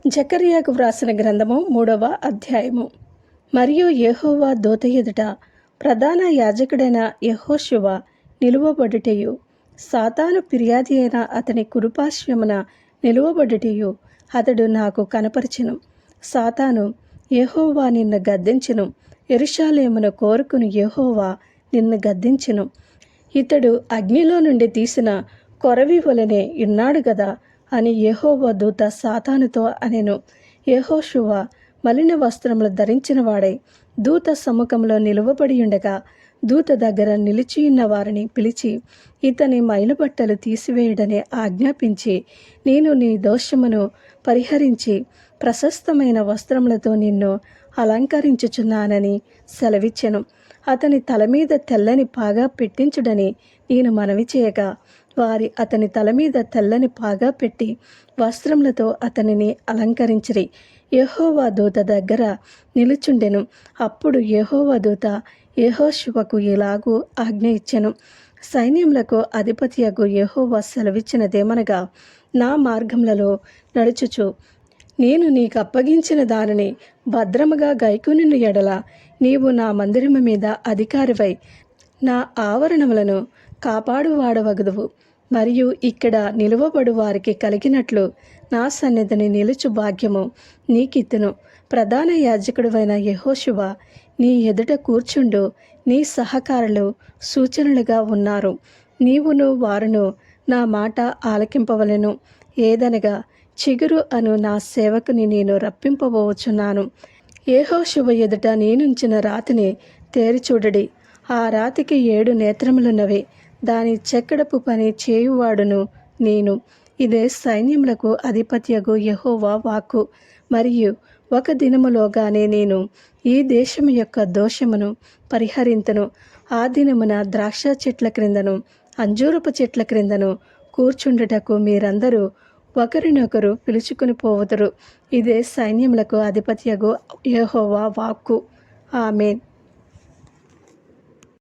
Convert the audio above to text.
జకర్యాకు వ్రాసిన గ్రంథము 3వ అధ్యాయము. మరియు యెహోవా దూత ఎదుట ప్రధాన యాజకుడైన యెహోషువ నిలువబడుటయు, సాతాను ఫిర్యాది అయిన అతని కుడిపార్శ్వమున నిలువబడుటయు అతడు నాకు కనపరిచెను. సాతాను, యెహోవా నిన్ను గద్దించెను, యెరూషలేమును కోరుకుని యెహోవా నిన్ను గద్దించెను. ఇతడు అగ్నిలో నుండి తీసిన కొరవి వలెనే ఉన్నాడు గదా అని యెహోవా దూత సాతానుతో అనెను. యెహోషువ మలిన వస్త్రములు ధరించిన వాడై దూత సముఖంలో నిలువబడి ఉండగా, దూత దగ్గర నిలిచియున్న వారిని పిలిచి, ఇతని మైలుబట్టలు తీసివేయుడని ఆజ్ఞాపించి, నేను నీ దోషమును పరిహరించి ప్రశస్తమైన వస్త్రములతో నిన్ను అలంకరించుచున్నానని సెలవిచ్చెను. అతని తల మీద తెల్లని పాగా పెట్టించుడని నేను మనవి చేయగా, వారి అతని తల మీద తెల్లని పాగా పెట్టి వస్త్రములతో అతనిని అలంకరించిరి. యెహోవా దూత దగ్గర నిలుచుండెను. అప్పుడు యెహోవా దూత యెహోషువకు ఇలాగూ ఆజ్ఞ ఇచ్చెను. సైన్యములకు అధిపతియగు యెహోవా సెలవిచ్చినదేమనగా, నా మార్గములలో నడుచుచు నేను నీకు అప్పగించిన దానిని భద్రముగా గైకొనిన ఎడల నీవు నా మందిరము మీద అధికారివై నా ఆవరణములను కాపాడువాడవగుదువు. మరియు ఇక్కడ నిలువబడు వారికి కలిగినట్లు నా సన్నిధిని నిలుచు భాగ్యము నీకిత్తును. ప్రధాన యాజకుడువైన యెహోషువ నీ ఎదుట కూర్చుండు. నీ సహకారులు సూచనలుగా ఉన్నారు. నీవును వారును నా మాట ఆలకింపవలెను. ఏదనగా, చిగురు అను నా సేవకుని నేను రప్పింపబోచున్నాను. యెహోషువ ఎదుట నేనుంచిన రాతిని తేరిచూడడి. ఆ రాతికి 7 నేత్రములున్నవి. దాని చెక్కడపు పని చేయువాడును నేను. ఇదే సైన్యములకు అధిపత్యగు యెహోవా వాక్కు. మరియు ఒక దినములోగానే నేను ఈ దేశము యొక్క దోషమును పరిహరింతును. ఆ దినమున ద్రాక్ష చెట్ల క్రిందను అంజూరపు చెట్ల క్రిందను కూర్చుండుటకు మీరందరూ ఒకరినొకరు పిలుచుకుని పోవుదురు. ఇదే సైన్యములకు అధిపత్యగు యెహోవా వాక్కు. ఆమేన్.